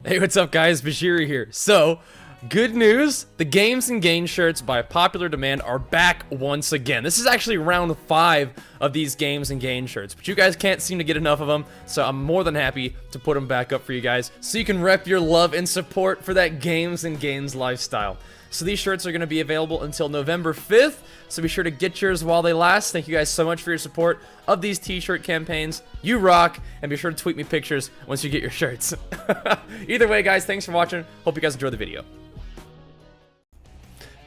Hey, what's up guys, Bajheera here. So, good news, the Games and Gain shirts by popular demand are back once again. This is actually round 5 of these Games and Gain shirts, but you guys can't seem to get enough of them, so I'm more than happy to put them back up for you guys, so you can rep your love and support for that Games and Gains lifestyle. So these shirts are going to be available until November 5th, so be sure to get yours while they last. Thank you guys so much for your support of these t-shirt campaigns. You rock, and be sure to tweet me pictures once you get your shirts. Either way, guys, thanks for watching. Hope you guys enjoy the video.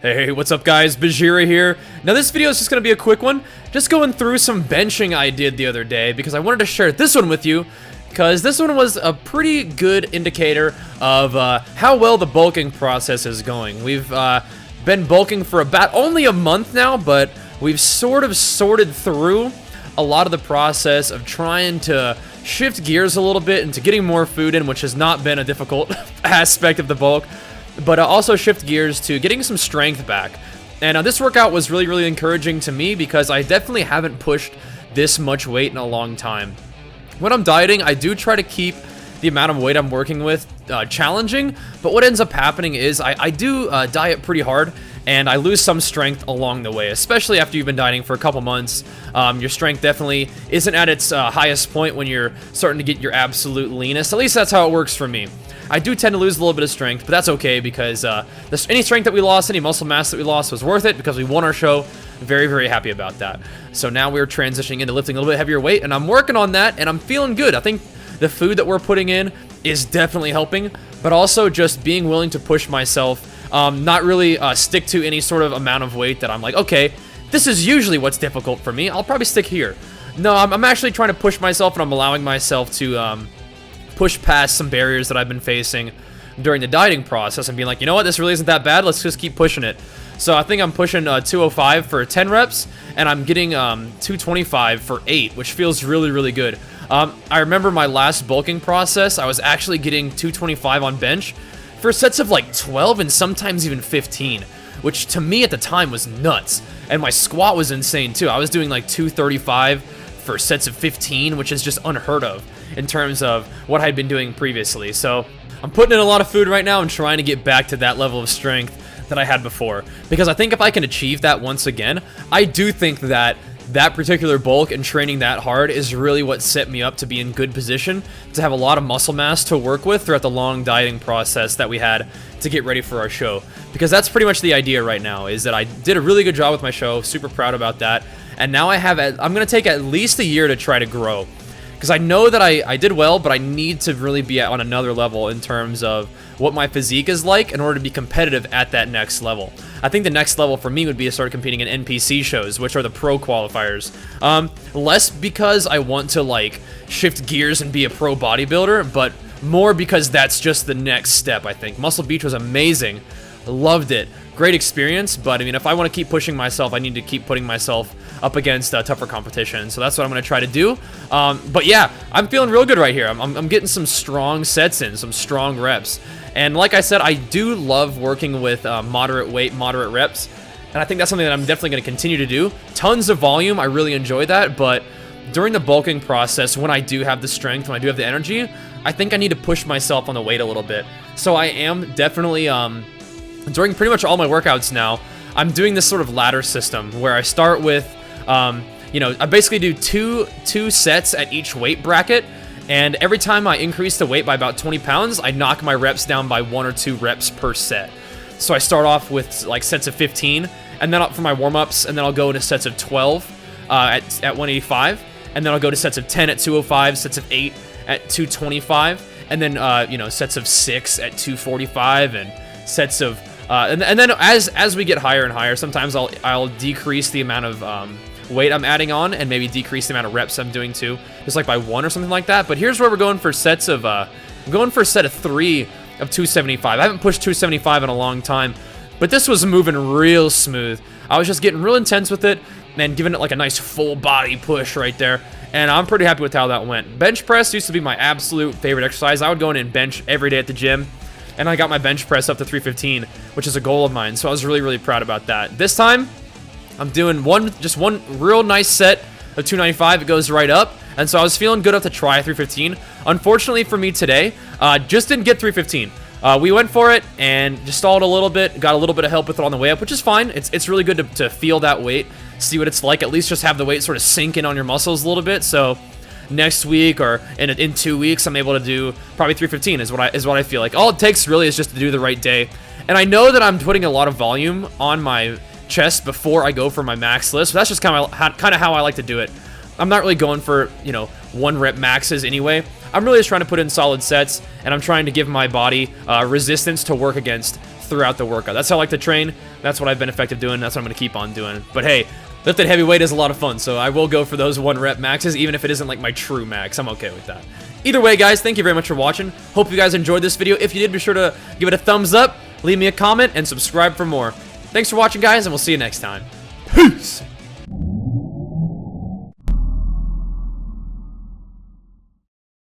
Hey, what's up guys, Bajheera here. Now this video is just going to be a quick one, just going through some benching I did the other day, because I wanted to share this one with you, because this one was a pretty good indicator of how well the bulking process is going. We've been bulking for about only a month now, but we've sort of sorted through a lot of the process of trying to shift gears a little bit into getting more food in, which has not been a difficult aspect of the bulk, but also shift gears to getting some strength back. And this workout was really encouraging to me because I definitely haven't pushed this much weight in a long time. When I'm dieting, I do try to keep the amount of weight I'm working with challenging, but what ends up happening is I do diet pretty hard, and I lose some strength along the way, especially after you've been dieting for a couple months. Your strength definitely isn't at its highest point when you're starting to get your absolute leanest. At least that's how it works for me. I do tend to lose a little bit of strength, but that's okay because any strength that we lost, any muscle mass that we lost was worth it because we won our show. Very happy about that. So now we're transitioning into lifting a little bit heavier weight, and I'm working on that, and I'm feeling good. I think the food that we're putting in is definitely helping, but also just being willing to push myself, not really stick to any sort of amount of weight that I'm like, okay, this is usually what's difficult for me. I'll probably stick here. No, I'm actually trying to push myself, and I'm allowing myself to push past some barriers that I've been facing during the dieting process and being like, you know what, this really isn't that bad. Let's just keep pushing it. So I think I'm pushing 205 for 10 reps, and I'm getting 225 for 8, which feels really good. I remember my last bulking process, I was actually getting 225 on bench for sets of like 12 and sometimes even 15, which to me at the time was nuts. And my squat was insane too. I was doing like 235 for sets of 15, which is just unheard of in terms of what I'd been doing previously. So I'm putting in a lot of food right now and trying to get back to that level of strength that I had before, because I think if I can achieve that once again, I do think that that particular bulk and training that hard is really what set me up to be in good position to have a lot of muscle mass to work with throughout the long dieting process that we had to get ready for our show. Because that's pretty much the idea right now, is that I did a really good job with my show, super proud about that, and now I'm gonna take at least a year to try to grow, because I know that I did well, but I need to really be on another level in terms of what my physique is like in order to be competitive at that next level. I think the next level for me would be to start competing in NPC shows, which are the pro qualifiers. Less because I want to like shift gears and be a pro bodybuilder, but more because that's just the next step, I think. Muscle Beach was amazing. Loved it. Great experience, but I mean, if I want to keep pushing myself, I need to keep putting myself up against tougher competition. So that's what I'm going to try to do. But yeah, I'm feeling real good right here. I'm getting some strong sets in, some strong reps. And like I said, I do love working with moderate weight, moderate reps. And I think that's something that I'm definitely going to continue to do. Tons of volume, I really enjoy that. But during the bulking process, when I do have the strength, when I do have the energy, I think I need to push myself on the weight a little bit. So I am definitely, during pretty much all my workouts now, I'm doing this sort of ladder system where I start with, you know, I basically do two sets at each weight bracket. And every time I increase the weight by about 20 pounds, I knock my reps down by 1 or 2 reps per set. So I start off with like sets of 15, and then for my warm-ups, and then I'll go into sets of 12 at 185, and then I'll go to sets of 10 at 205, sets of 8 at 225, and then you know, sets of 6 at 245, and sets of and then as we get higher and higher, sometimes I'll decrease the amount of weight I'm adding on, and maybe decrease the amount of reps I'm doing too, just like by 1 or something like that. But here's where we're going for sets of I'm going for a set of 3 of 275. I haven't pushed 275 in a long time, but this was moving real smooth. I was just getting real intense with it and giving it like a nice full body push right there, and I'm pretty happy with how that went. Bench press used to be my absolute favorite exercise. I would go in and bench every day at the gym, and I got my bench press up to 315, which is a goal of mine, so I was really proud about that. This time I'm doing just one real nice set of 295. It goes right up, And so I was feeling good enough to try 315. Unfortunately for me today, just didn't get 315. We went for it and just stalled a little bit, got a little bit of help with it on the way up, which is fine. It's really good to feel that weight, see what it's like, at least just have the weight sort of sink in on your muscles a little bit. So next week or in 2 weeks, I'm able to do probably 315 is what I feel like. All it takes really is just to do the right day. And I know that I'm putting a lot of volume on my chest before I go for my max list, but that's just kind of how I like to do it. I'm not really going for, you know, 1 rep maxes anyway. I'm really just trying to put in solid sets, and I'm trying to give my body resistance to work against throughout the workout. That's how I like to train. That's what I've been effective doing. That's what I'm going to keep on doing. But hey, lifted heavy weight is a lot of fun, so I will go for those 1 rep maxes, even if it isn't like my true max. I'm okay with that. Either way, guys, thank you very much for watching. Hope you guys enjoyed this video. If you did, be sure to give it a thumbs up, leave me a comment, and subscribe for more. Thanks for watching, guys, and we'll see you next time. Peace!